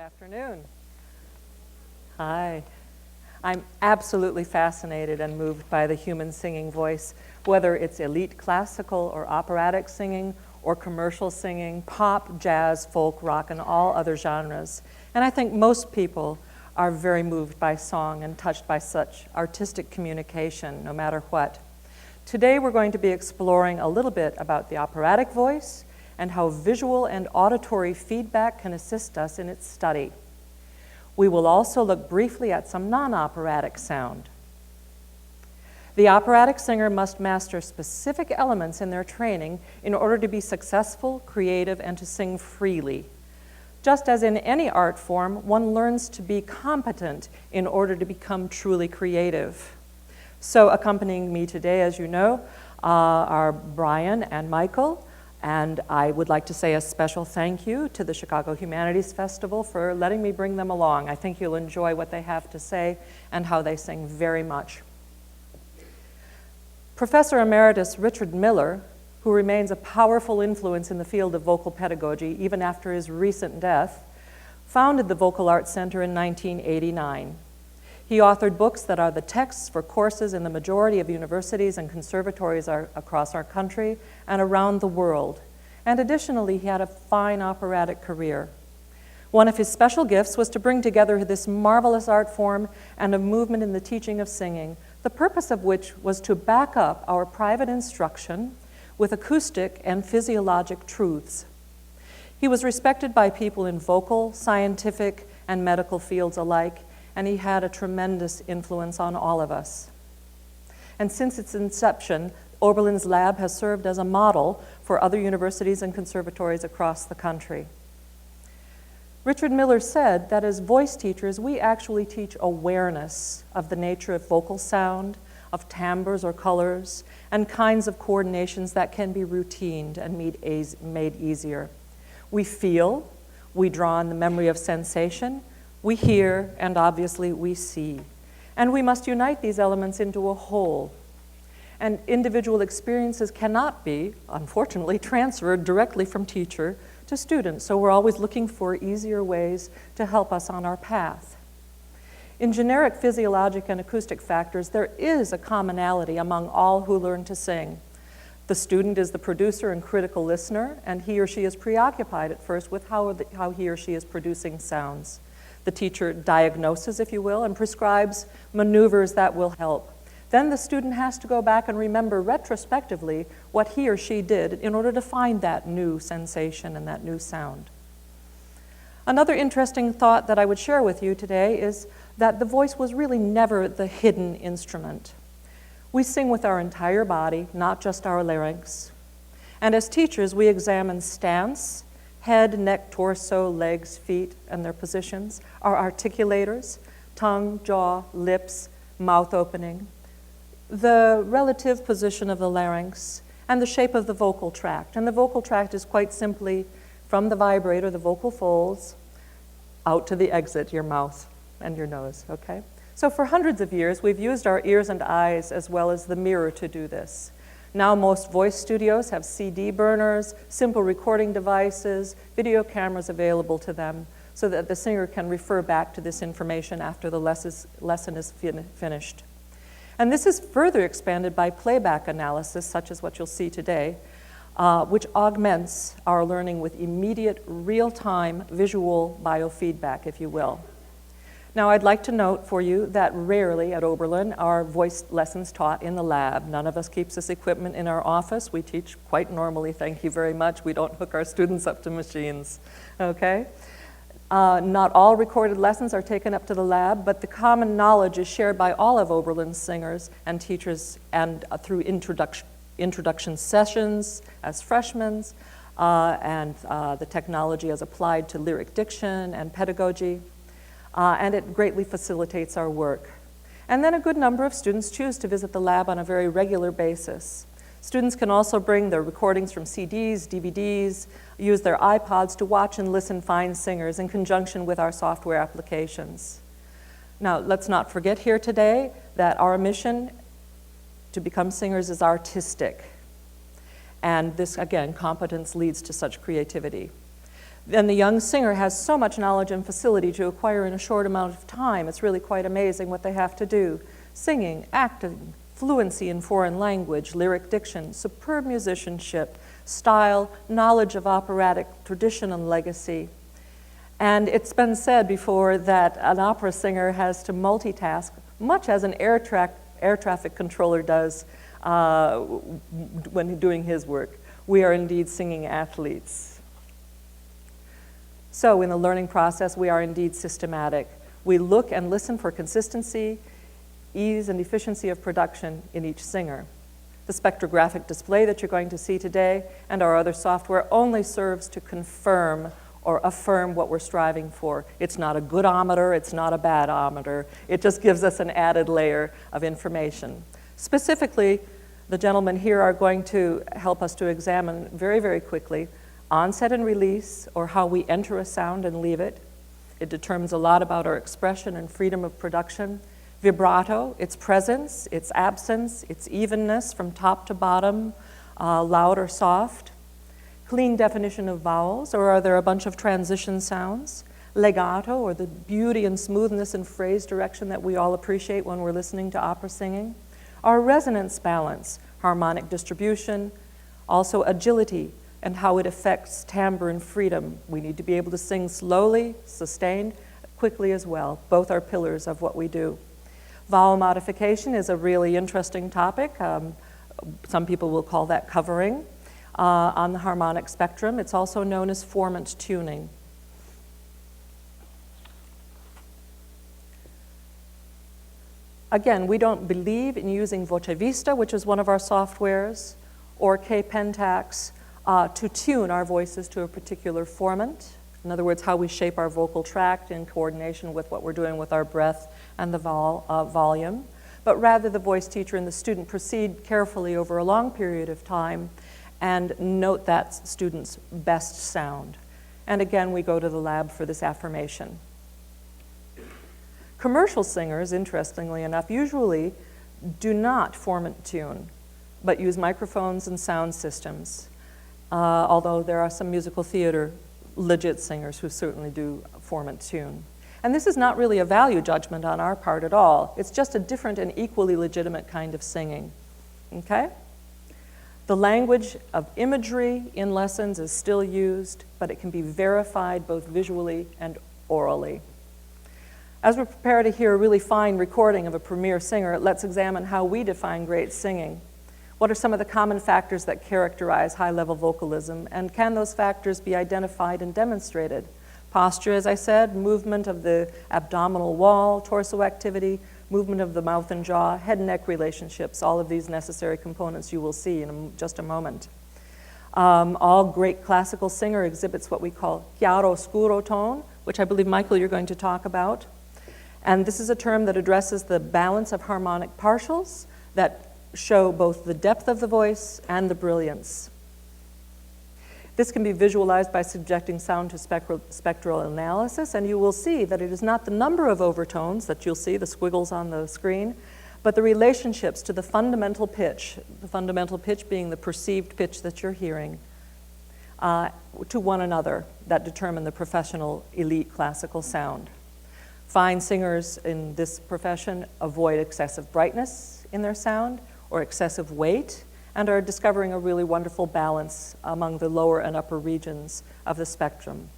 afternoon. Hi. I'm absolutely fascinated and moved by the human singing voice, whether it's elite classical or operatic singing or commercial singing, pop, jazz, folk, rock, and all other genres. And I think most people are very moved by song and touched by such artistic communication, no matter what. Today we're going to be exploring a little bit about the operatic voice and how visual and auditory feedback can assist us in its study. We will also look briefly at some non-operatic sound. The operatic singer must master specific elements in their training in order to be successful, creative, and to sing freely. Just as in any art form, one learns to be competent in order to become truly creative. So accompanying me today, as you know, are Brian and Michael, and I would like to say a special thank you to the Chicago Humanities Festival for letting me bring them along. I think you'll enjoy what they have to say and how they sing very much. Professor Emeritus Richard Miller, who remains a powerful influence in the field of vocal pedagogy even after his recent death, founded the Vocal Arts Center in 1989. He authored books that are the texts for courses in the majority of universities and conservatories across our country and around the world. And additionally, he had a fine operatic career. One of his special gifts was to bring together this marvelous art form and a movement in the teaching of singing, the purpose of which was to back up our private instruction with acoustic and physiologic truths. He was respected by people in vocal, scientific, and medical fields alike, and he had a tremendous influence on all of us. And since its inception, Oberlin's lab has served as a model for other universities and conservatories across the country. Richard Miller said that as voice teachers, we actually teach awareness of the nature of vocal sound, of timbres or colors, and kinds of coordinations that can be routined and made easier. We feel, we draw on the memory of sensation, we hear, and obviously we see. And we must unite these elements into a whole. And individual experiences cannot be, unfortunately, transferred directly from teacher to student. So we're always looking for easier ways to help us on our path. In generic physiologic and acoustic factors, there is a commonality among all who learn to sing. The student is the producer and critical listener, and he or she is preoccupied at first with how he or she is producing sounds. The teacher diagnoses, if you will, and prescribes maneuvers that will help. Then the student has to go back and remember retrospectively what he or she did in order to find that new sensation and that new sound. Another interesting thought that I would share with you today is that the voice was really never the hidden instrument. We sing with our entire body, not just our larynx. And as teachers, we examine stance, head, neck, torso, legs, feet, and their positions, our articulators, tongue, jaw, lips, mouth opening, the relative position of the larynx, and the shape of the vocal tract. And the vocal tract is quite simply from the vibrator, the vocal folds, out to the exit, your mouth and your nose, okay? So for hundreds of years, we've used our ears and eyes as well as the mirror to do this. Now most voice studios have CD burners, simple recording devices, video cameras available to them so that the singer can refer back to this information after the lesson is finished. And this is further expanded by playback analysis, such as what you'll see today, which augments our learning with immediate, real-time visual biofeedback, if you will. Now, I'd like to note for you that rarely at Oberlin are voice lessons taught in the lab. None of us keeps this equipment in our office. We teach quite normally, thank you very much. We don't hook our students up to machines, okay? Not all recorded lessons are taken up to the lab, but the common knowledge is shared by all of Oberlin's singers and teachers and through introduction sessions as freshmen and the technology as applied to lyric diction and pedagogy. And it greatly facilitates our work. And then a good number of students choose to visit the lab on a very regular basis. Students can also bring their recordings from CDs, DVDs, use their iPods to watch and listen fine singers in conjunction with our software applications. Now, let's not forget here today that our mission to become singers is artistic. And this, again, competence leads to such creativity. And the young singer has so much knowledge and facility to acquire in a short amount of time. It's really quite amazing what they have to do. Singing, acting, fluency in foreign language, lyric diction, superb musicianship, style, knowledge of operatic tradition and legacy. And it's been said before that an opera singer has to multitask, much as an air traffic controller does when doing his work. We are indeed singing athletes. So in the learning process, we are indeed systematic. We look and listen for consistency, ease, and efficiency of production in each singer. The spectrographic display that you're going to see today and our other software only serves to confirm or affirm what we're striving for. It's not a goodometer, it's not a badometer. It just gives us an added layer of information. Specifically, the gentlemen here are going to help us to examine very, very quickly onset and release, or how we enter a sound and leave it. It determines a lot about our expression and freedom of production. Vibrato, its presence, its absence, its evenness from top to bottom, loud or soft. Clean definition of vowels, or are there a bunch of transition sounds? Legato, or the beauty and smoothness and phrase direction that we all appreciate when we're listening to opera singing. Our resonance balance, harmonic distribution, also agility, and how it affects timbre and freedom. We need to be able to sing slowly, sustained, quickly as well. Both are pillars of what we do. Vowel modification is a really interesting topic. Some people will call that covering on the harmonic spectrum. It's also known as formant tuning. Again, we don't believe in using Voce Vista, which is one of our softwares, or K-Pentax, to tune our voices to a particular formant. In other words, how we shape our vocal tract in coordination with what we're doing with our breath and the volume. But rather, the voice teacher and the student proceed carefully over a long period of time and note that student's best sound. And again, we go to the lab for this affirmation. Commercial singers, interestingly enough, usually do not formant tune, but use microphones and sound systems. Although there are some musical theater legit singers who certainly do formant tune. And this is not really a value judgment on our part at all. It's just a different and equally legitimate kind of singing. Okay? The language of imagery in lessons is still used, but it can be verified both visually and orally. As we prepare to hear a really fine recording of a premier singer, let's examine how we define great singing. What are some of the common factors that characterize high-level vocalism, and can those factors be identified and demonstrated? Posture, as I said, movement of the abdominal wall, torso activity, movement of the mouth and jaw, head and neck relationships, all of these necessary components you will see in just a moment. All great classical singer exhibits what we call chiaro-scuro tone, which I believe, Michael, you're going to talk about. And this is a term that addresses the balance of harmonic partials that show both the depth of the voice and the brilliance. This can be visualized by subjecting sound to spectral analysis, and you will see that it is not the number of overtones that you'll see, the squiggles on the screen, but the relationships to the fundamental pitch being the perceived pitch that you're hearing, to one another that determine the professional elite classical sound. Fine singers in this profession avoid excessive brightness in their sound or excessive weight, and are discovering a really wonderful balance among the lower and upper regions of the spectrum.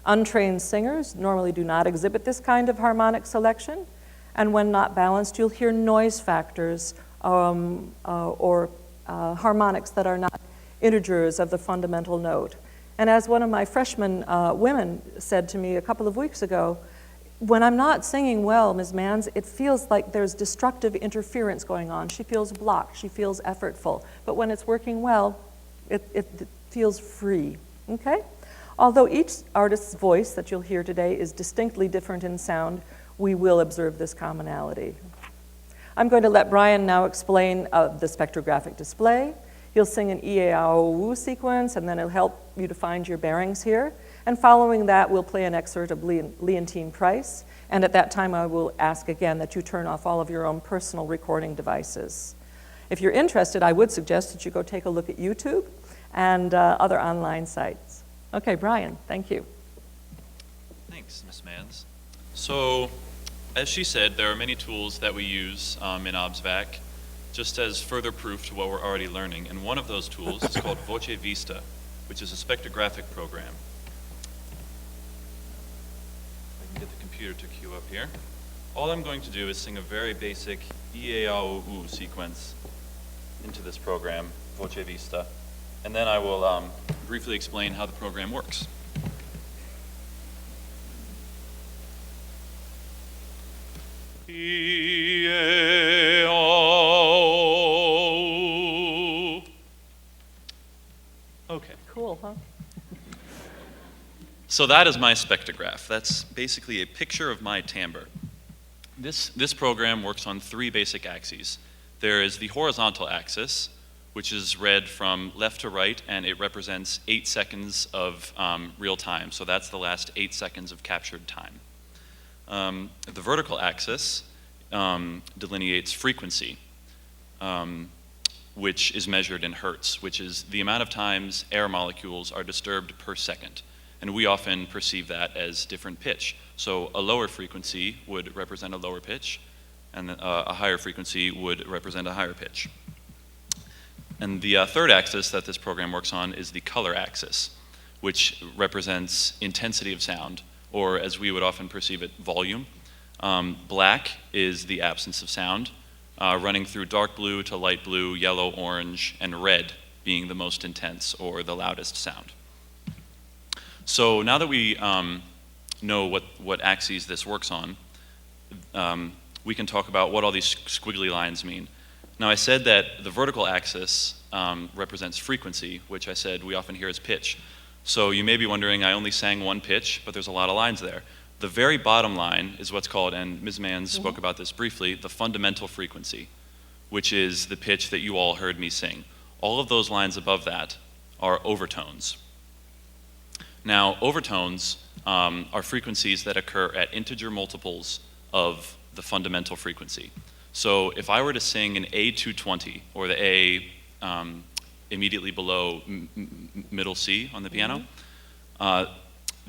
Untrained singers normally do not exhibit this kind of harmonic selection, and when not balanced, you'll hear noise factors or harmonics that are not integers of the fundamental note. And as one of my freshman women said to me a couple of weeks ago, when I'm not singing well, Ms. Manz, it feels like there's destructive interference going on. She feels blocked, she feels effortful. But when it's working well, it feels free, okay? Although each artist's voice that you'll hear today is distinctly different in sound, we will observe this commonality. I'm going to let Brian now explain the spectrographic display. He'll sing an E-A-O-U sequence, and then he'll help you to find your bearings here. And following that, we'll play an excerpt of Leontine Price. And at that time, I will ask again that you turn off all of your own personal recording devices. If you're interested, I would suggest that you go take a look at YouTube and other online sites. Okay, Brian, thank you. Thanks, Ms. Manz. So, as she said, there are many tools that we use in OBSVAC, just as further proof to what we're already learning. And one of those tools is called Voce Vista, which is a spectrographic program. I can get the computer to queue up here. All I'm going to do is sing a very basic E-A-O-U sequence into this program, Voce Vista, and then I will briefly explain how the program works. E-A-O. Okay. Cool, huh? So that is my spectrograph. That's basically a picture of my timbre. This program works on three basic axes. There is the horizontal axis, which is read from left to right, and it represents 8 seconds of real time. So that's the last 8 seconds of captured time. The vertical axis delineates frequency, which is measured in hertz, which is the amount of times air molecules are disturbed per second. And we often perceive that as different pitch. So a lower frequency would represent a lower pitch, and a higher frequency would represent a higher pitch. And the third axis that this program works on is the color axis, which represents intensity of sound, or as we would often perceive it, volume. Black is the absence of sound, running through dark blue to light blue, yellow, orange, and red being the most intense or the loudest sound. So now that we know what axes this works on, we can talk about what all these squiggly lines mean. Now I said that the vertical axis represents frequency, which I said we often hear as pitch. So you may be wondering, I only sang one pitch, but there's a lot of lines there. The very bottom line is what's called, and Ms. Manz spoke about this briefly, the fundamental frequency, which is the pitch that you all heard me sing. All of those lines above that are overtones. Now, overtones are frequencies that occur at integer multiples of the fundamental frequency. So if I were to sing an A220, or the A immediately below middle C on the piano,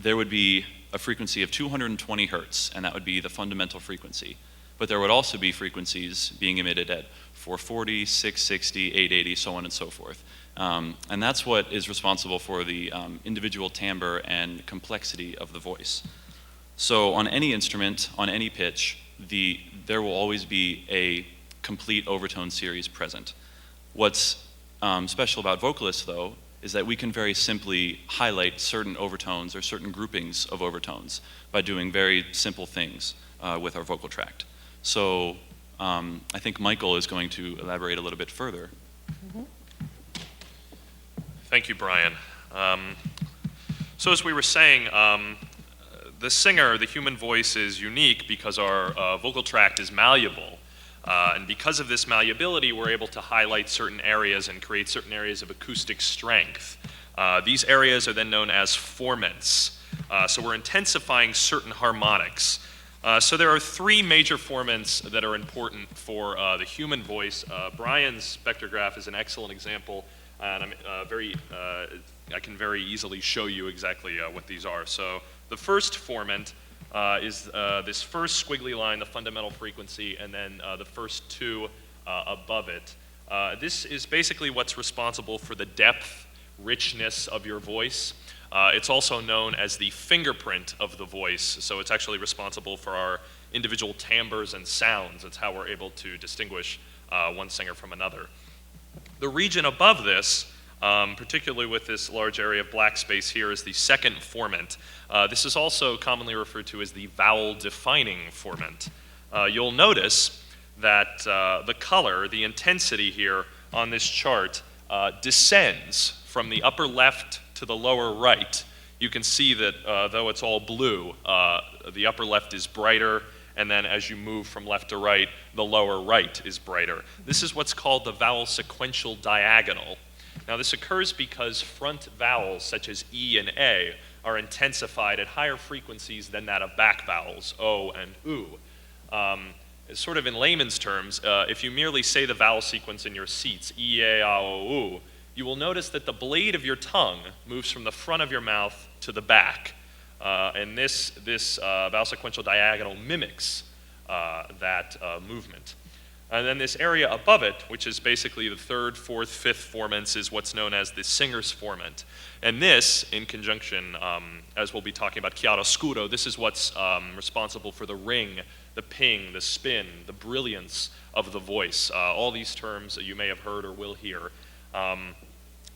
there would be a frequency of 220 hertz, and that would be the fundamental frequency. But there would also be frequencies being emitted at 440, 660, 880, so on and so forth. And that's what is responsible for the individual timbre and complexity of the voice. So on any instrument, on any pitch, there will always be a complete overtone series present. What's special about vocalists, though, is that we can very simply highlight certain overtones or certain groupings of overtones by doing very simple things with our vocal tract. So I think Michael is going to elaborate a little bit further. Thank you, Brian. So as we were saying, the singer, the human voice, is unique because our vocal tract is malleable. And because of this malleability, we're able to highlight certain areas and create certain areas of acoustic strength. These areas are then known as formants. So we're intensifying certain harmonics. So there are three major formants that are important for the human voice. Brian's spectrograph is an excellent example, and I can very easily show you exactly what these are. So the first formant is this first squiggly line, the fundamental frequency, and then the first two above it. This is basically what's responsible for the depth, richness of your voice. It's also known as the fingerprint of the voice, so it's actually responsible for our individual timbres and sounds. It's how we're able to distinguish one singer from another. The region above this, particularly with this large area of black space here, is the second formant. This is also commonly referred to as the vowel-defining formant. You'll notice that the color, the intensity here on this chart, descends from the upper left to the lower right. You can see that though it's all blue, the upper left is brighter, and then as you move from left to right, the lower right is brighter. This is what's called the vowel sequential diagonal. Now this occurs because front vowels, such as E and A, are intensified at higher frequencies than that of back vowels, O and U. Sort of in layman's terms, if you merely say the vowel sequence in your seats, E, A, A, O, U, you will notice that the blade of your tongue moves from the front of your mouth to the back. And this vowel sequential diagonal mimics that movement. And then this area above it, which is basically the third, fourth, fifth formants, is what's known as the singer's formant. And this, in conjunction, as we'll be talking about chiaroscuro, this is what's responsible for the ring, the ping, the spin, the brilliance of the voice. All these terms that you may have heard or will hear.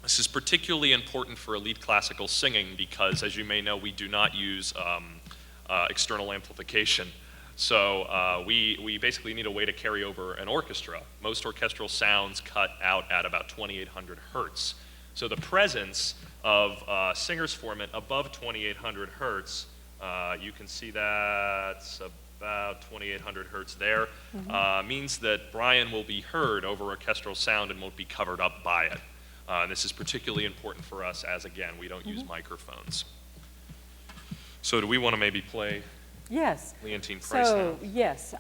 This is particularly important for elite classical singing because, as you may know, we do not use external amplification. So we basically need a way to carry over an orchestra. Most orchestral sounds cut out at about 2,800 hertz. So the presence of singer's formant above 2,800 hertz, you can see that's about 2,800 hertz there, means that Brian will be heard over orchestral sound and won't be covered up by it. This is particularly important for us as, again, we don't use microphones. So do we want to maybe play Yes. Leontine Price So, now? yes,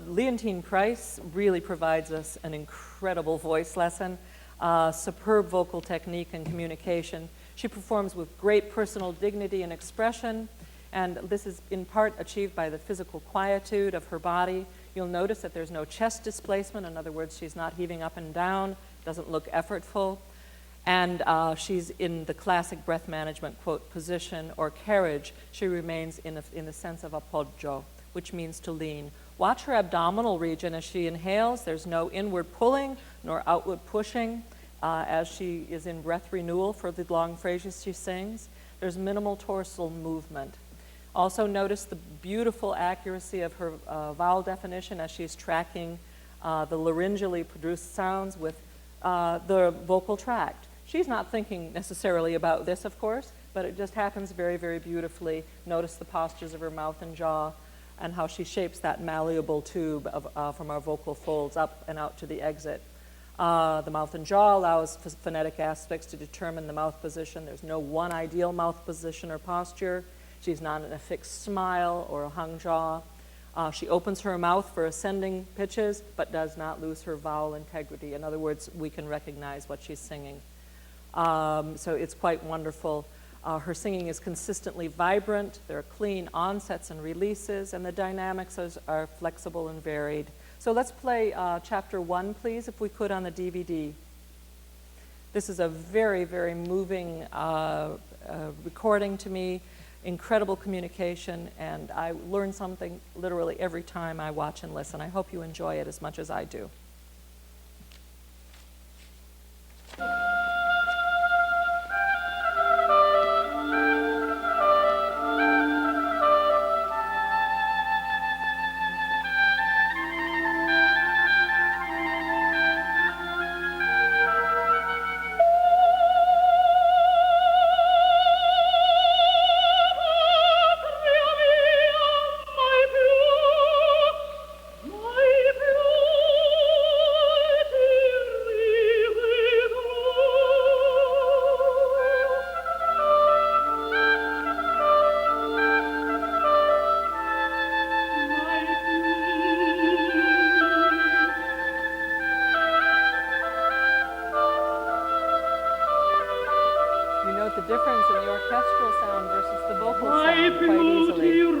Leontine Price really provides us an incredible voice lesson, superb vocal technique and communication. She performs with great personal dignity and expression, and this is in part achieved by the physical quietude of her body. You'll notice that there's no chest displacement. In other words, she's not heaving up and down, doesn't look effortful. And she's in the classic breath management, quote, position or carriage. She remains in the sense of appoggio, which means to lean. Watch her abdominal region as she inhales. There's no inward pulling nor outward pushing as she is in breath renewal for the long phrases she sings. There's minimal torsal movement. Also notice the beautiful accuracy of her vowel definition as she's tracking the laryngally produced sounds with the vocal tract. She's not thinking necessarily about this, of course, but it just happens very, very beautifully. Notice the postures of her mouth and jaw and how she shapes that malleable tube from our vocal folds up and out to the exit. The mouth and jaw allows phonetic aspects to determine the mouth position. There's no one ideal mouth position or posture. She's not in a fixed smile or a hung jaw. She opens her mouth for ascending pitches, but does not lose her vowel integrity. In other words, we can recognize what she's singing. So it's quite wonderful. Her singing is consistently vibrant. There are clean onsets and releases, and the dynamics are flexible and varied. So let's play chapter 1, please, if we could, on the DVD. This is a very, very moving recording to me. Incredible communication, and I learn something literally every time I watch and listen. I hope you enjoy it as much as I do. The difference in the orchestral sound versus the vocal sound quite easily.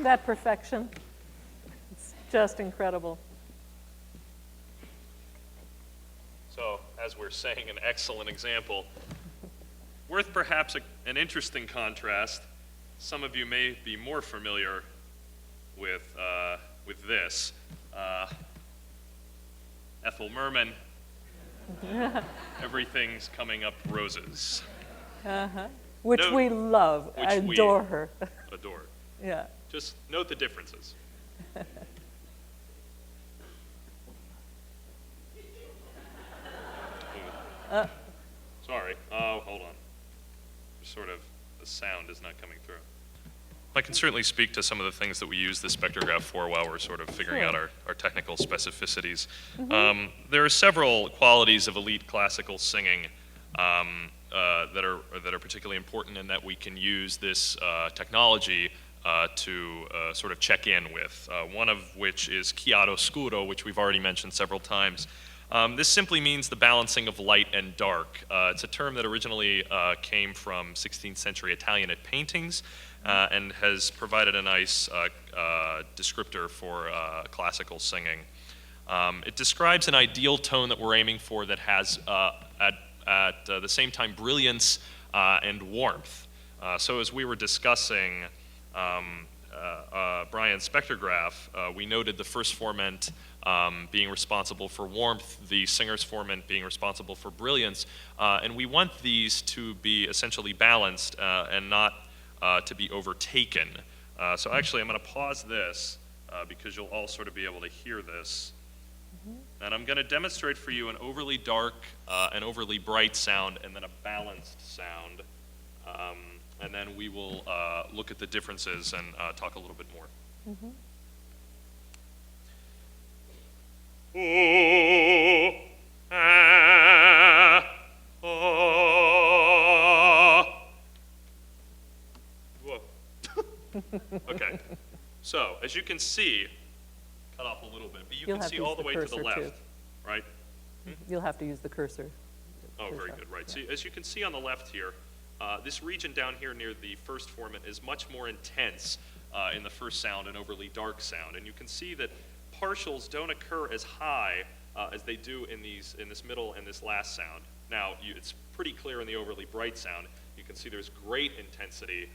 that perfection? It's just incredible. So, as we're saying, an excellent example. Worth perhaps an interesting contrast. Some of you may be more familiar with this. Ethel Merman, Everything's Coming Up Roses. Which Note- we love. which I adore her. Adore. Yeah. Just note the differences. Sorry. Oh, hold on. Sort of, the sound is not coming through. I can certainly speak to some of the things that we use the spectrograph for while we're sort of figuring out our technical specificities. There are several qualities of elite classical singing that are particularly important, and that we can use this technology to sort of check in with. One of which is chiaroscuro, which we've already mentioned several times. This simply means the balancing of light and dark. It's a term that originally came from 16th century Italian paintings and has provided a nice descriptor for classical singing. It describes an ideal tone that we're aiming for that has at the same time brilliance and warmth. So as we were discussing Brian's spectrograph, we noted the first formant being responsible for warmth, the singer's formant being responsible for brilliance, and we want these to be essentially balanced and not to be overtaken. So actually I'm going to pause this because you'll all sort of be able to hear this. And I'm going to demonstrate for you an overly dark, an overly bright sound, and then a balanced sound. And then we will look at the differences and talk a little bit more. Oh, ah, oh. Whoa. Okay. So, as you can see, cut off a little bit, but you You'll can have see to all use the the way to the cursor, left, too. right? You'll have to use the cursor. Oh, very good, right. So as you can see on the left here, this region down here near the first formant is much more intense in the first sound, an overly dark sound. And you can see that partials don't occur as high as they do in this middle and this last sound. Now, it's pretty clear in the overly bright sound. You can see there's great intensity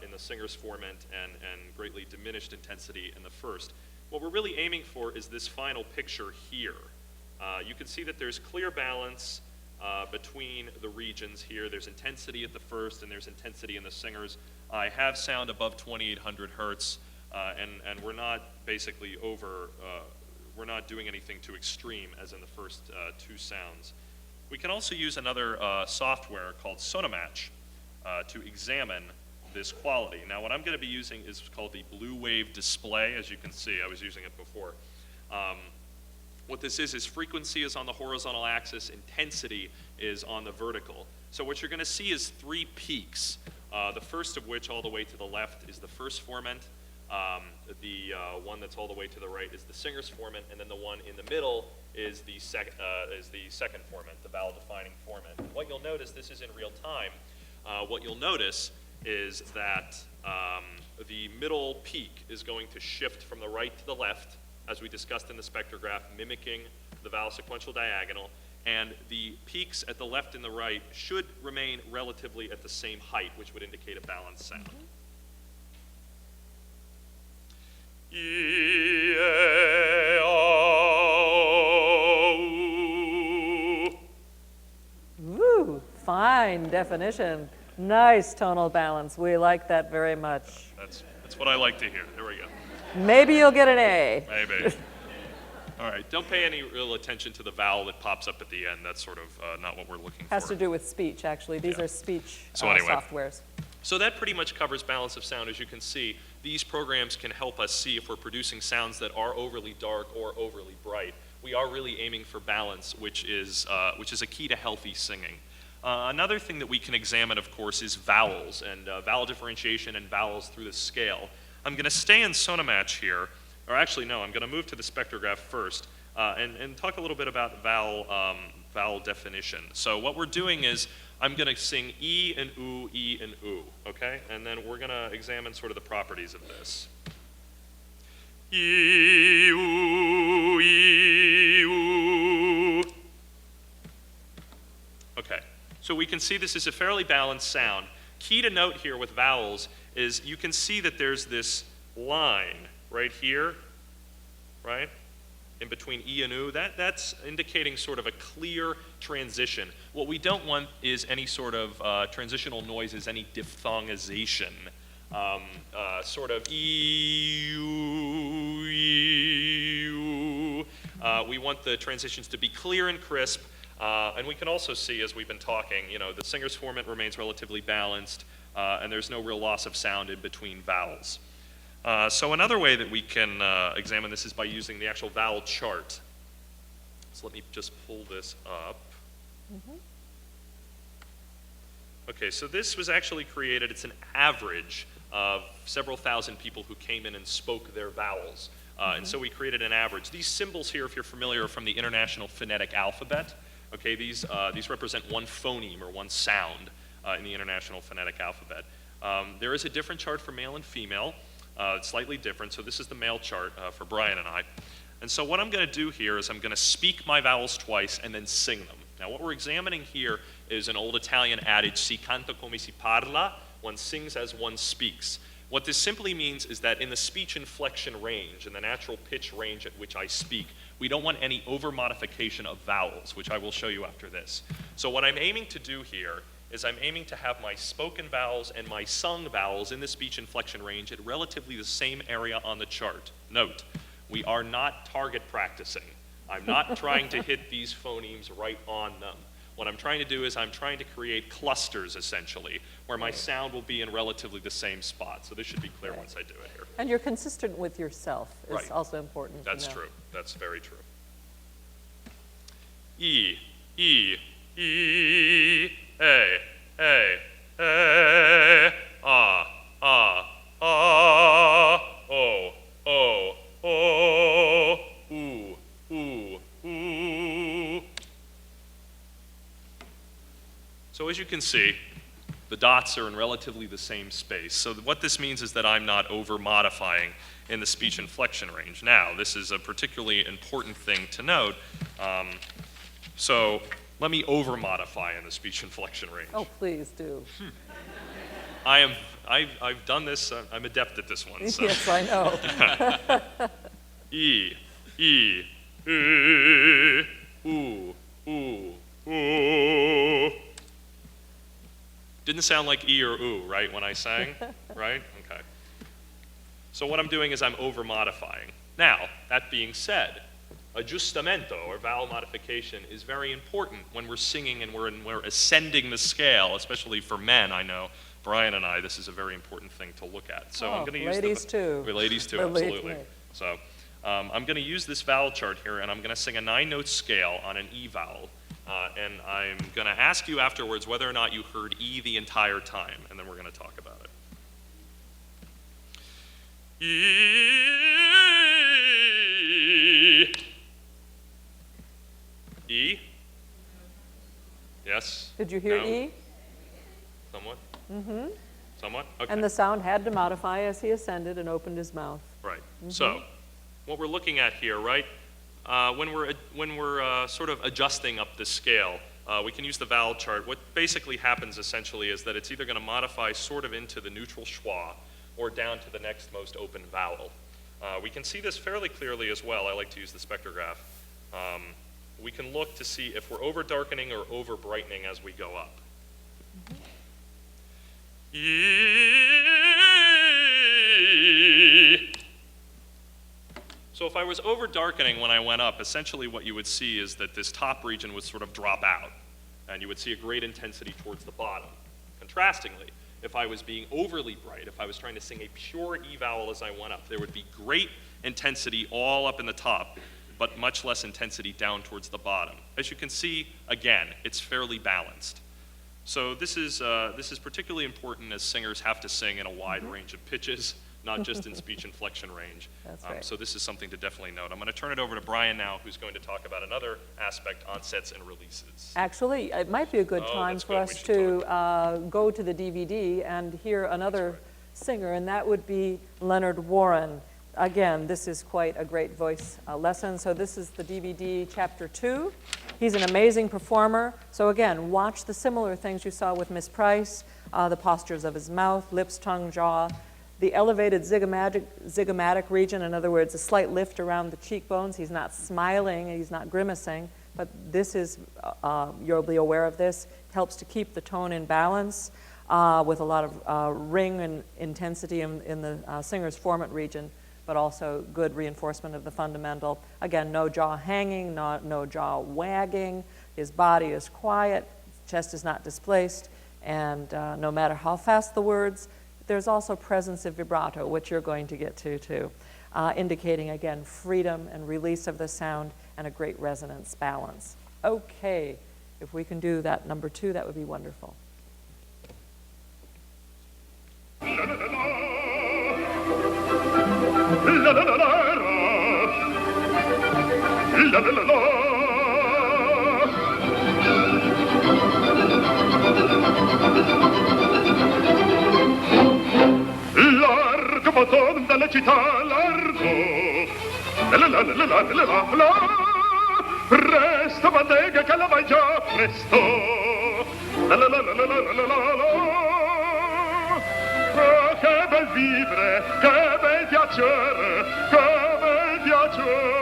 in the singer's formant and greatly diminished intensity in the first. What we're really aiming for is this final picture here. You can see that there's clear balance between the regions here. There's intensity at the first and there's intensity in the singers. I have sound above 2800 hertz and we're not basically we're not doing anything too extreme as in the first two sounds. We can also use another software called Sonomatch to examine this quality. Now what I'm going to be using is called the Blue Wave Display. As you can see, I was using it before. What this is frequency is on the horizontal axis, intensity is on the vertical. So what you're going to see is three peaks. The first of which, all the way to the left, is the first formant. The one that's all the way to the right is the singer's formant, and then the one in the middle is the second formant, the vowel-defining formant. And what you'll notice, this is in real time, what you'll notice is that the middle peak is going to shift from the right to the left, as we discussed in the spectrograph, mimicking the vowel sequential diagonal, and the peaks at the left and the right should remain relatively at the same height, which would indicate a balanced sound. Woo, fine definition. Nice tonal balance. We like that very much. That's what I like to hear. There we go. Maybe you'll get an A. Maybe. All right, don't pay any real attention to the vowel that pops up at the end. That's sort of not what we're looking for. Has to do with speech, actually. These Yeah. are speech So anyway. softwares. So that pretty much covers balance of sound. As you can see, these programs can help us see if we're producing sounds that are overly dark or overly bright. We are really aiming for balance, which is a key to healthy singing. Another thing that we can examine, of course, is vowels and vowel differentiation and vowels through the scale. I'm going to stay in Sonomatch here, or actually no, I'm going to move to the spectrograph first and talk a little bit about vowel definition. So what we're doing is I'm going to sing E and oo, okay? And then we're going to examine sort of the properties of this. E, U, E, U. Okay, so we can see this is a fairly balanced sound. Key to note here with vowels is you can see that there's this line right here, right? In between E and U, that's indicating sort of a clear transition. What we don't want is any sort of transitional noises, any diphthongization. Sort of E, U, E, U. We want the transitions to be clear and crisp. And we can also see, as we've been talking, you know, the singer's formant remains relatively balanced, and there's no real loss of sound in between vowels. So another way that we can examine this is by using the actual vowel chart. So let me just pull this up. Okay, so this was actually created, it's an average of several thousand people who came in and spoke their vowels. And so we created an average. These symbols here, if you're familiar, are from the International Phonetic Alphabet. Okay, these represent one phoneme or one sound in the International Phonetic Alphabet. There is a different chart for male and female. It's slightly different, so this is the male chart for Brian and I. And so what I'm going to do here is I'm going to speak my vowels twice and then sing them. Now what we're examining here is an old Italian adage, si canta come si parla, one sings as one speaks. What this simply means is that in the speech inflection range, in the natural pitch range at which I speak, we don't want any over-modification of vowels, which I will show you after this. So what I'm aiming to do here is I'm aiming to have my spoken vowels and my sung vowels in the speech inflection range at relatively the same area on the chart. Note, we are not target practicing. I'm not trying to hit these phonemes right on them. What I'm trying to do is I'm trying to create clusters, essentially, where my sound will be in relatively the same spot. So this should be clear once I do it here. And you're consistent with yourself is Right. also important. That's to know. true. That's very true. E, E, E, A, ah, O, ooh, ooh, ooh. So as you can see, the dots are in relatively the same space. So what this means is that I'm not over-modifying in the speech inflection range. Now, this is a particularly important thing to note. So let me over-modify in the speech inflection range. Oh, please do. I've done this, I'm adept at this one. So. Yes, I know. E, ooh, ooh, ooh. Didn't sound like E or ooh, right, when I sang, right? Okay. So what I'm doing is I'm over-modifying. Now, that being said, aggiustamento, or vowel modification, is very important when we're singing and we're ascending the scale, especially for men, I know. Brian and I, this is a very important thing to look at. So I'm going to use ladies too. Ladies too, Believe absolutely. me. So I'm going to use this vowel chart here, and I'm going to sing a 9-note scale on an E vowel. And I'm going to ask you afterwards whether or not you heard E the entire time, and then we're going to talk about it. E. E. Yes? Did you hear No? E? Somewhat? Mm-hmm. Somewhat? Okay. And the sound had to modify as he ascended and opened his mouth. Right. So, what we're looking at here, right? When we're sort of adjusting up the scale, we can use the vowel chart. What basically happens essentially is that it's either going to modify sort of into the neutral schwa or down to the next most open vowel. We can see this fairly clearly as well. I like to use the spectrograph. We can look to see if we're over darkening or over brightening as we go up. So if I was over darkening when I went up, essentially what you would see is that this top region would sort of drop out, and you would see a great intensity towards the bottom. Contrastingly, if I was being overly bright, if I was trying to sing a pure E vowel as I went up, there would be great intensity all up in the top, but much less intensity down towards the bottom. As you can see, again, it's fairly balanced. So this is particularly important as singers have to sing in a wide range of pitches, not just in speech inflection range. That's right. So this is something to definitely note. I'm going to turn it over to Brian now, who's going to talk about another aspect, onsets and releases. Actually, it might be a good Oh, time that's for good. us We should to go to the DVD and hear another singer, and that would be Leonard Warren. again, this is quite a great voice lesson. So this is the DVD chapter 2. He's an amazing performer. So again, watch the similar things you saw with Miss Price, the postures of his mouth, lips, tongue, jaw, the elevated zygomatic region, in other words, a slight lift around the cheekbones. He's not smiling, he's not grimacing, but this is, you'll be aware of this, helps to keep the tone in balance with a lot of ring and intensity in the singer's formant region, but also good reinforcement of the fundamental. Again, no jaw hanging, no jaw wagging. His body is quiet, chest is not displaced, and no matter how fast the words, there's also presence of vibrato, which you're going to get to too, indicating, again, freedom and release of the sound and a great resonance balance. Okay, if we can do that number 2, that would be wonderful. Largo bottone dalla città, largo. Presto bottega che la vai già, presto. Oh, che bel vivere, che bel piacere, che bel piacere.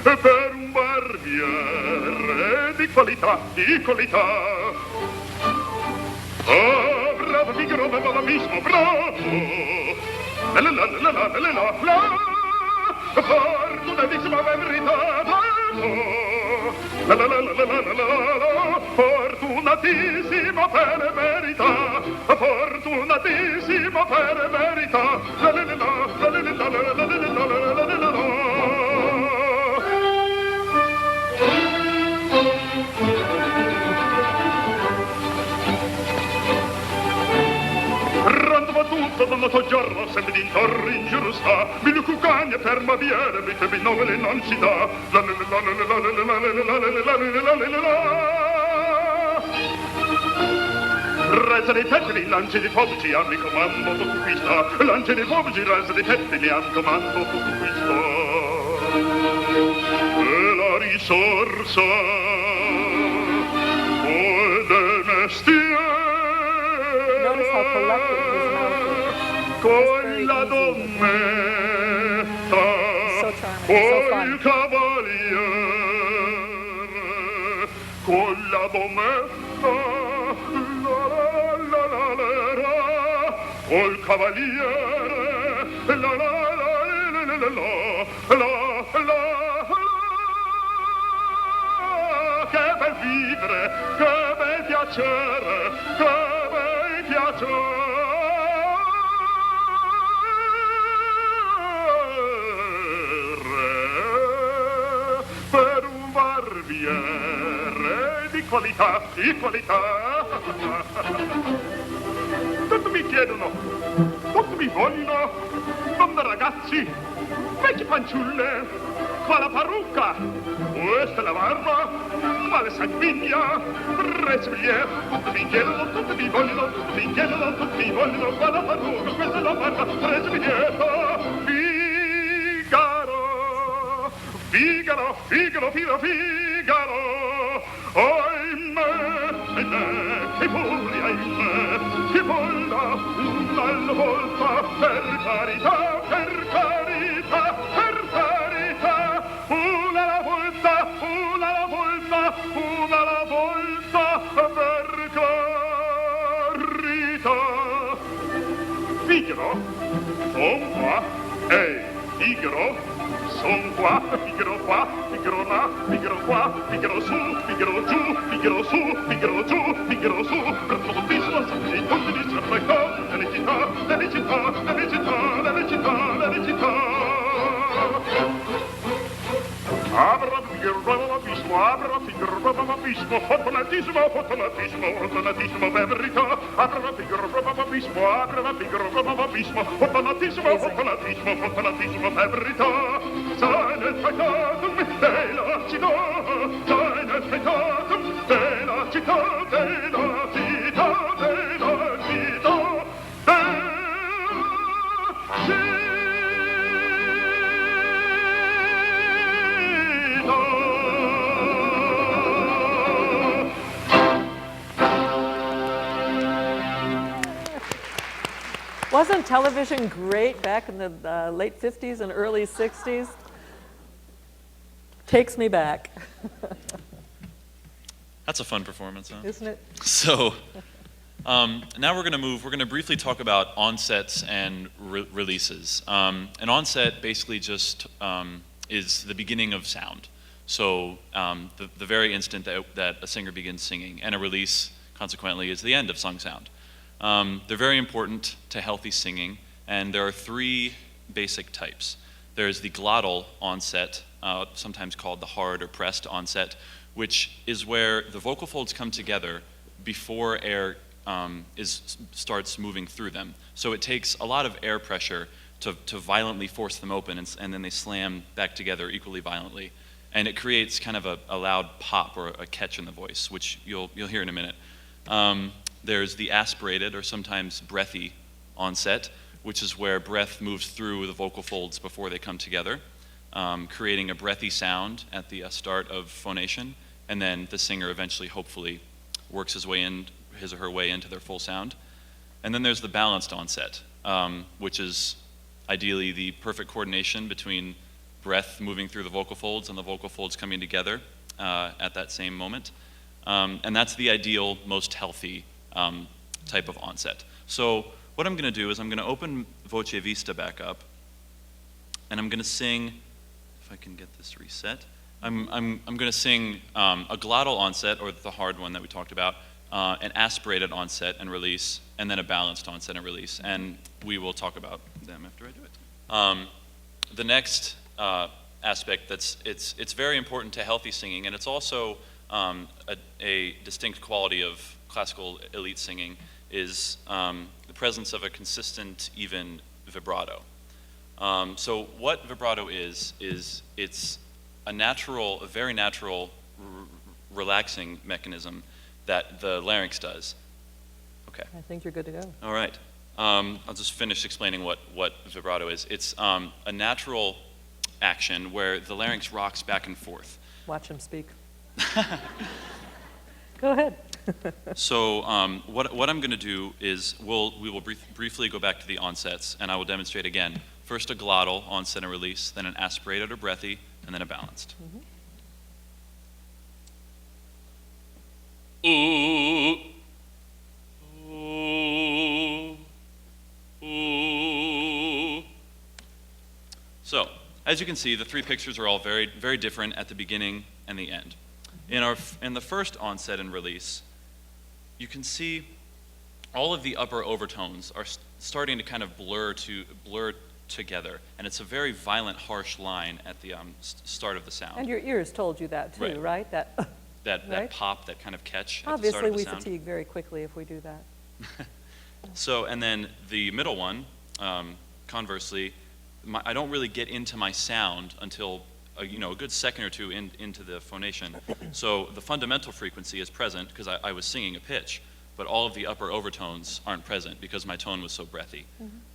Per un barbiere di qualità, di qualità. Oh, bravo Figaro, bravo l'abismo, bravo! La, fortunatissima verità, bravo! La, fortunatissima per verità, fortunatissima per verità, tutto donato giorno, sempre d'intorno in giro sta, mi cucagna per maviere, mi nove non si dà. Resa dei pettini, lanci di fobici, a mi comando tutto qui sta, lanci di fobici, resa dei pettini, a mi comando tutto qui sta. E la risorsa, o del mestiere, Notice how collected his mouth is. con la donnetta, So charming, so col fun. cavaliere, con la donnetta, col cavaliere, che bel vivere, che bel piacere, che bel piacere. Per un barbiere di qualità, di qualità. Tutti mi chiedono, tutti mi vogliono, donne ragazzi, vecchie fanciulle, qua la parrucca, questa è la barba, qua le sanguigna, resilier, tutti mi chiedono, tutti mi vogliono, tutti mi chiedono, tutti mi vogliono, qua la parrucca, questa è la barba, resilier, Figaro, Figaro, Figaro, Figaro, ahimè, che puri, ahimè, che vola una alla volta, per carità, per carità, per carità, una alla volta, una alla volta, una alla volta, per carità. Figaro, son qua, ehi, Figaro, son qua, Figaro qua, Figaro là, Figaro qua, Figaro su, Figaro giù, Figaro su, Figaro giù, Figaro su, per tuttissimo, sempre in tutti di strappetto, delle città, delle città, delle città, delle città, delle città. Abra Figaro, abismo, fortunatissimo, fortunatissimo, fortunatissimo, per verità. Abra Figaro, abismo, fortunatissimo, fortunatissimo, fortunatissimo, per verità. Sei nel peccatum della città, sei nel peccatum della città, della città, della città, della Wasn't television great back in the late 50s and early 60s? Takes me back, That's a fun performance, huh? isn't it? So now we're going to briefly talk about onsets and releases. An onset basically just is the beginning of sound. So the very instant that a singer begins singing, and a release, consequently, is the end of sung sound. They're very important to healthy singing, and there are three basic types. There's the glottal onset, sometimes called the hard or pressed onset, which is where the vocal folds come together before air starts moving through them. So it takes a lot of air pressure to violently force them open, and then they slam back together equally violently. And it creates kind of a loud pop or a catch in the voice, which you'll hear in a minute. There's the aspirated or sometimes breathy onset, which is where breath moves through the vocal folds before they come together, creating a breathy sound at the start of phonation, and then the singer eventually, hopefully, works his or her way into their full sound. And then there's the balanced onset, which is ideally the perfect coordination between breath moving through the vocal folds and the vocal folds coming together at that same moment. And that's the ideal, most healthy type of onset. So what I'm going to do is I'm going to open Voce Vista back up, and I'm going to sing, if I can get this reset, I'm going to sing a glottal onset, or the hard one that we talked about, an aspirated onset and release, and then a balanced onset and release. And we will talk about them after I do it. The next aspect it's very important to healthy singing, and it's also a distinct quality of classical elite singing, is the presence of a consistent, even vibrato. So what vibrato is it's a very natural, relaxing mechanism that the larynx does. Okay. I think you're good to go. All right. I'll just finish explaining what vibrato is. It's a natural action where the larynx rocks back and forth. Watch him speak. Go ahead. So what I'm going to do is we will briefly go back to the onsets, and I will demonstrate again. First a glottal onset and release, then an aspirated or breathy, and then a balanced. Ooh. Ooh. Ooh. So, as you can see, the three pictures are all very, very different at the beginning and the end. In the first onset and release, you can see all of the upper overtones are starting to kind of blur together, and it's a very violent, harsh line at the start of the sound. And your ears told you that too, right? That right? pop, that kind of catch Obviously, at the start of the we sound. fatigue very quickly if we do that. So, and then the middle one, conversely, I don't really get into my sound until a good second or two into the phonation. So the fundamental frequency is present because I was singing a pitch, but all of the upper overtones aren't present because my tone was so breathy.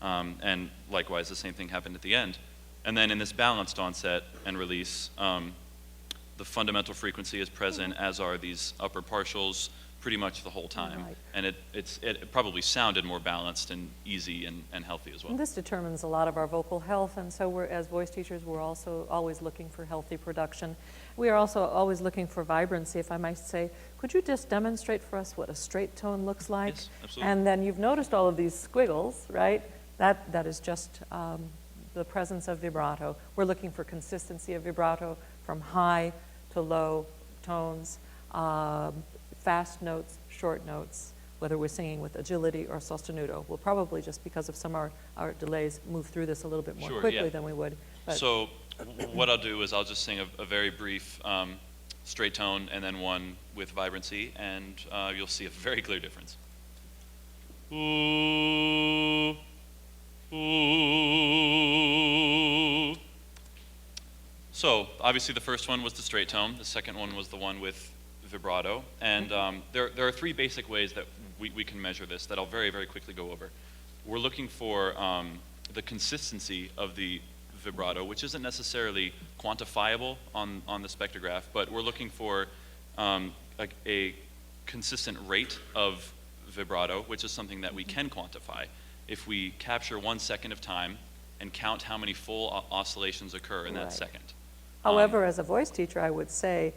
And likewise, the same thing happened at the end. And then in this balanced onset and release, the fundamental frequency is present, as are these upper partials, pretty much the whole time. Right. And it probably sounded more balanced and easy and healthy as well. And this determines a lot of our vocal health, and so as voice teachers, we're also always looking for healthy production. We are also always looking for vibrancy, if I might say. Could you just demonstrate for us what a straight tone looks like? Yes, absolutely. And then you've noticed all of these squiggles, right? That is just the presence of vibrato. We're looking for consistency of vibrato from high to low tones, fast notes, short notes, whether we're singing with agility or sostenuto. We'll probably, just because of some of our delays, move through this a little bit more quickly than we would. But So what I'll do is I'll just sing a very brief straight tone and then one with vibrancy, and you'll see a very clear difference. Ooh, ooh. So obviously the first one was the straight tone. The second one was the one with vibrato. And there are three basic ways that we can measure this that I'll very, very quickly go over. We're looking for the consistency of the vibrato, which isn't necessarily quantifiable on the spectrograph, but we're looking for a consistent rate of vibrato, which is something that we can quantify. if we capture 1 second of time and count how many full oscillations occur in that Right. second. However, as a voice teacher, I would say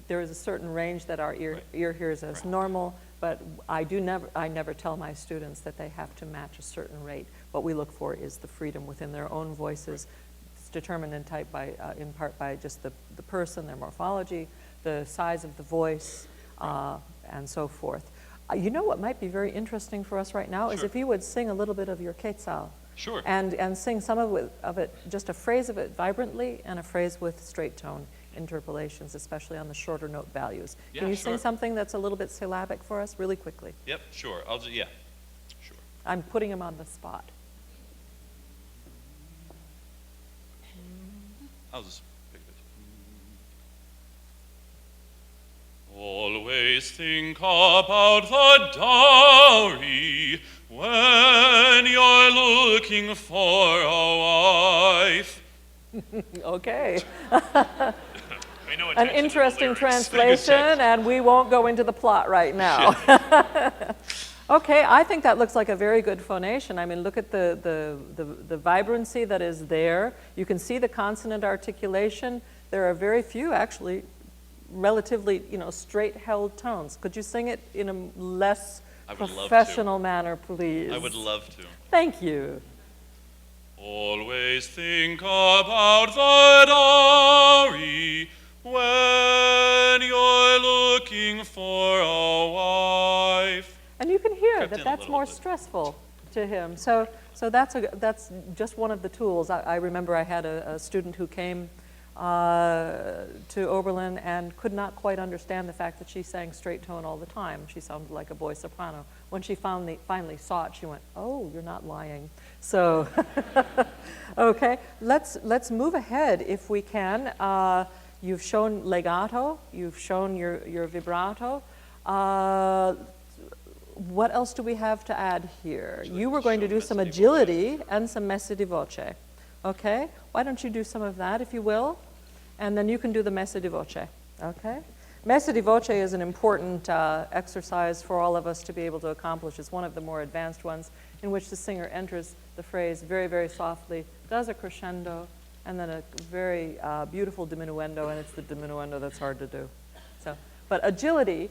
there is a certain range that our ear hears as normal, but I never tell my students that they have to match a certain rate. What we look for is the freedom within their own voices. It's determined in part by just the person, their morphology, the size of the voice, and so forth. You know what might be very interesting for us right now is Sure. if you would sing a little bit of your Quetzal. Sure. And sing some of it, just a phrase of it vibrantly and a phrase with straight tone interpolations, especially on the shorter note values. Yeah, Can you sure. sing something that's a little bit syllabic for us really quickly? Yep, sure. Yeah, sure. I'm putting him on the spot. I'll just pick it. Always think about the dowry when you're looking for a wife. Okay. Pay no An attention to the interesting lyrics. translation, and we won't go into the plot right now. Okay, I think that looks like a very good phonation. I mean, look at the vibrancy that is there. You can see the consonant articulation. There are very few, actually, relatively, straight-held tones. Could you sing it in a less I would love to. professional manner, please? I would love to. Thank you. Always think about the dowry when you're looking for a wife. And you can hear Crept that in a that's little more bit. stressful to him. So that's just one of the tools. I remember I had a student who came to Oberlin and could not quite understand the fact that she sang straight tone all the time. She sounded like a boy soprano. When she finally saw it, she went, "Oh, you're not lying." So, okay, let's move ahead if we can. You've shown legato. You've shown your vibrato. What else do we have to add here? You were going to do some agility and some messe di voce. Okay? Why don't you do some of that, if you will? And then you can do the messe di voce. Okay? Messe di voce is an important exercise for all of us to be able to accomplish. It's one of the more advanced ones in which the singer enters the phrase very, very softly, does a crescendo, and then a very beautiful diminuendo, and it's the diminuendo that's hard to do. So, but agility,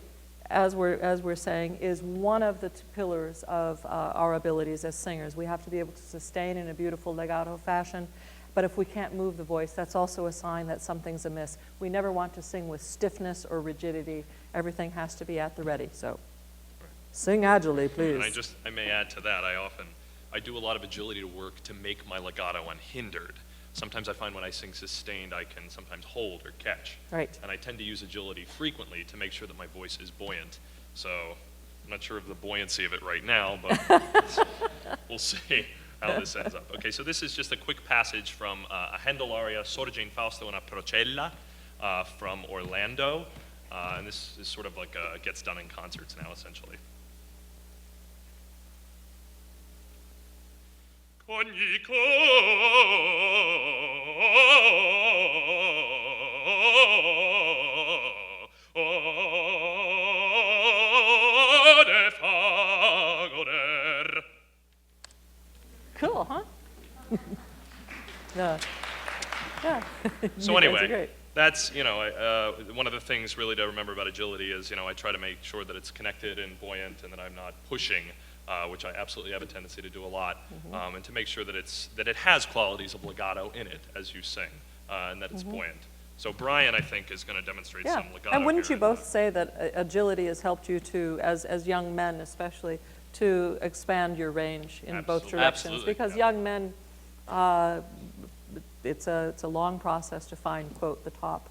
as we're saying, is one of the pillars of our abilities as singers. We have to be able to sustain in a beautiful legato fashion, but if we can't move the voice, that's also a sign that something's amiss. We never want to sing with stiffness or rigidity. Everything has to be at the ready. So, sing agilely, please. And I may add to that, I do a lot of agility to work to make my legato unhindered. Sometimes I find when I sing sustained, I can sometimes hold or catch. Right. And I tend to use agility frequently to make sure that my voice is buoyant. So I'm not sure of the buoyancy of it right now, but we'll see how this ends up. Okay, so this is just a quick passage from a Handel aria, Sorge in Fausto una Procella, from Orlando. And this is sort of like gets done in concerts now, essentially. Ogni corde fa goder. Cool, huh? Yeah. So You guys are anyway, great. that's, one of the things really to remember about agility is, I try to make sure that it's connected and buoyant and that I'm not pushing, which I absolutely have a tendency to do a lot, and to make sure that it has qualities of legato in it as you sing, and that it's buoyant. So Brian, I think, is going to demonstrate some legato. And wouldn't here you both say that agility has helped you to, as young men especially, to expand your range in both Absolutely. directions? Absolutely. Because young men, it's a long process to find, quote, the top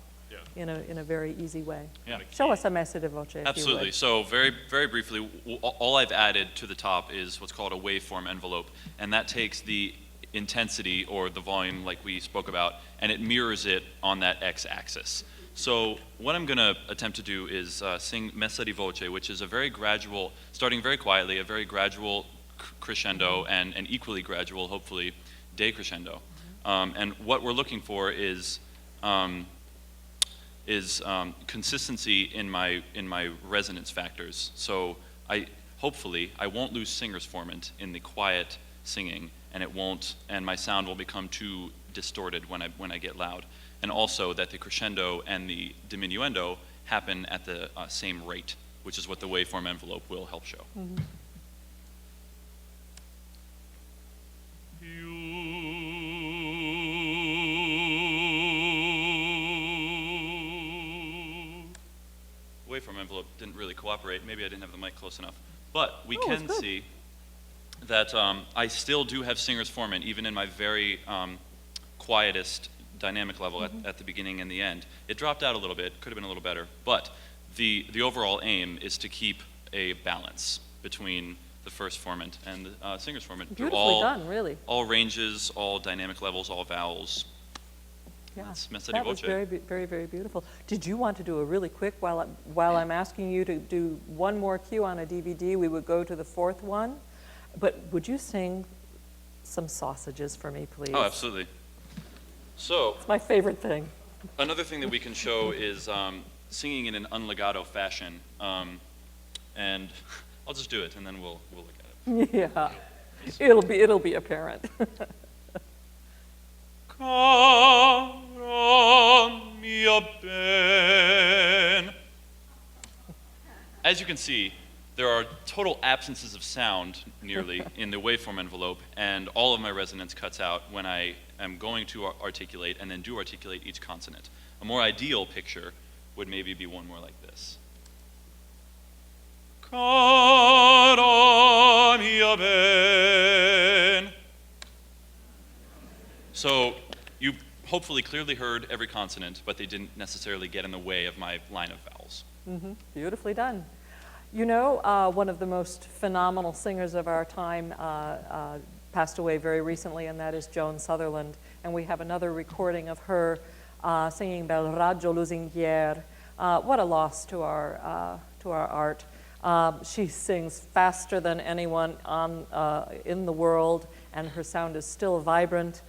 in a very easy way. Yeah. Show us a messe di voce, if Absolutely. you would. So very, very briefly, all I've added to the top is what's called a waveform envelope, and that takes the intensity or the volume like we spoke about, and it mirrors it on that x-axis. So what I'm going to attempt to do is sing messe di voce, which is a very gradual, starting very quietly, a very gradual crescendo and an equally gradual, hopefully, decrescendo. And what we're looking for is consistency in my resonance factors. So hopefully I won't lose singer's formant in the quiet singing, and it won't, and my sound will become too distorted when I get loud. And also that the crescendo and the diminuendo happen at the same rate, which is what the waveform envelope will help show. Mm-hmm. Waveform envelope didn't really cooperate. Maybe I didn't have the mic close enough. But we Oh, it's can good. see that I still do have singers formant, even in my very quietest dynamic level at the beginning and the end. It dropped out a little bit, could have been a little better, but the overall aim is to keep a balance between the first formant and the singer's formant. through Beautifully done, really. all ranges, all dynamic levels, all vowels. Yeah, That's Messa di that was Voce. very, very beautiful. Did you want to do a really quick, while I'm asking you to do one more cue on a DVD, we would go to the fourth one, but would you sing some sausages for me, please? Oh, absolutely. So, It's my favorite thing. another thing that we can show is singing in an unlegato fashion, and I'll just do it, and then we'll look at it. Yeah, it'll be apparent. Cara mia ben. As you can see, there are total absences of sound, nearly, in the waveform envelope, and all of my resonance cuts out when I am going to articulate and then do articulate each consonant. A more ideal picture would maybe be one more like this. Cara mia ben. So you hopefully clearly heard every consonant, but they didn't necessarily get in the way of my line of vowels. Mm-hmm. Beautifully done. You know, one of the most phenomenal singers of our time passed away very recently, and that is Joan Sutherland. And we have another recording of her singing Bel raggio lusinghier. What a loss to our art. She sings faster than anyone in the world, and her sound is still vibrant.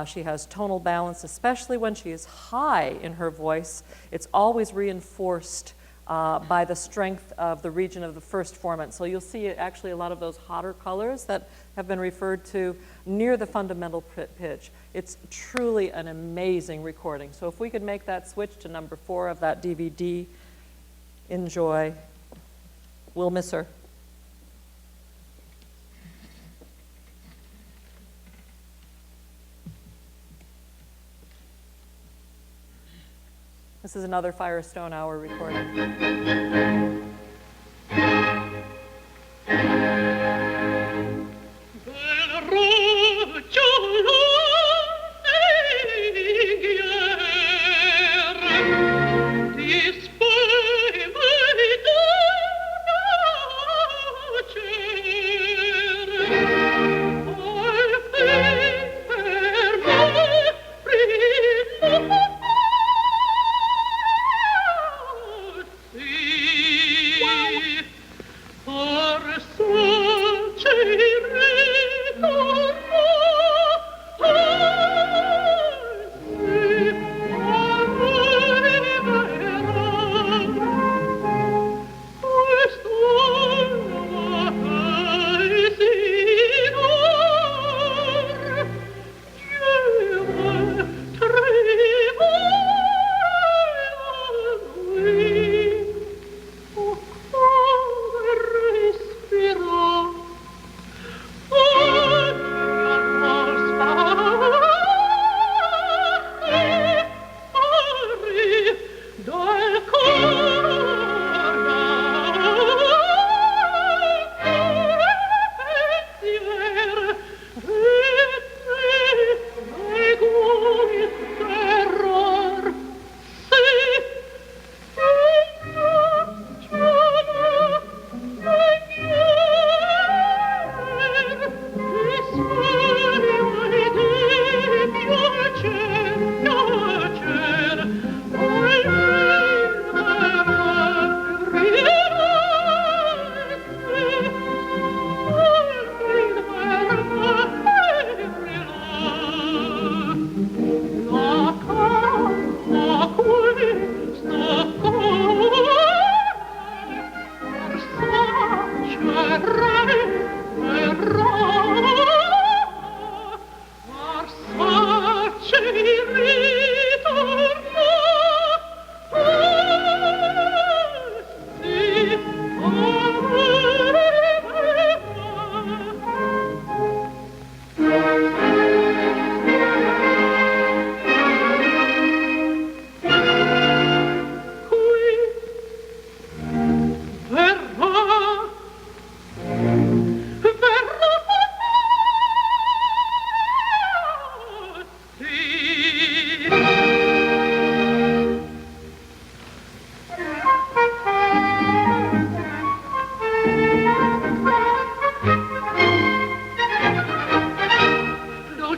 She has tonal balance, especially when she is high in her voice. It's always reinforced by the strength of the region of the first formant. So you'll see actually a lot of those hotter colors that have been referred to near the fundamental pitch. It's truly an amazing recording. So if we could make that switch to number 4 of that DVD, enjoy. We'll miss her. This is another Firestone Hour recording. See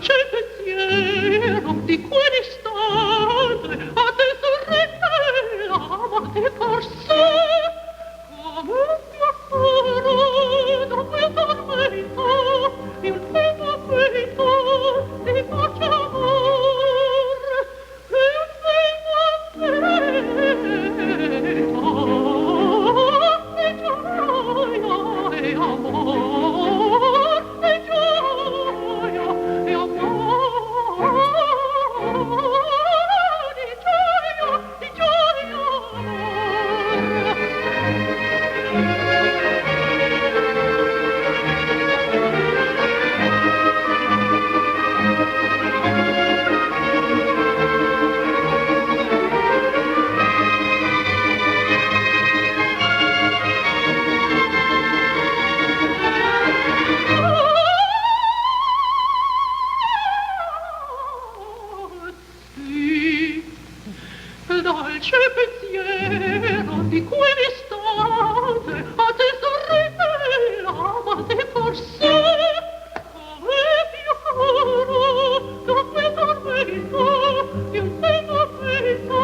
dolce pensiero di quell'istante a te sorrette amate forse come mio cuore dopo il tormento il primo peito di forte amor il primo peito di gioia e amor di gioia e amor di gioia sì, dolce pensiero di quell'istante a te sorride amate forse come mio cuore dopo il tormento il primo peito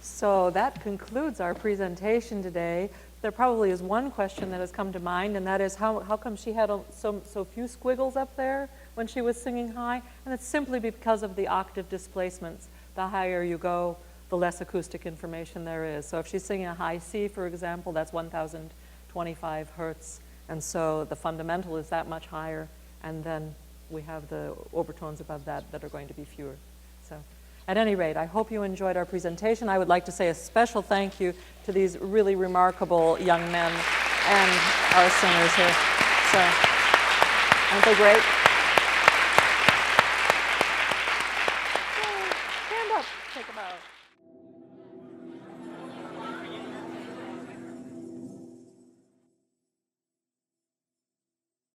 So that concludes our presentation today. There probably is one question that has come to mind, and that is how come she had so few squiggles up there when she was singing high? And it's simply because of the octave displacements. The higher you go, the less acoustic information there is. So if she's singing a high C, for example, that's 1,025 hertz. And so the fundamental is that much higher, and then we have the overtones above that that are going to be fewer. So at any rate, I hope you enjoyed our presentation. I would like to say a special thank you to these really remarkable young men and our singers here. So, aren't they great? Stand up, take a bow.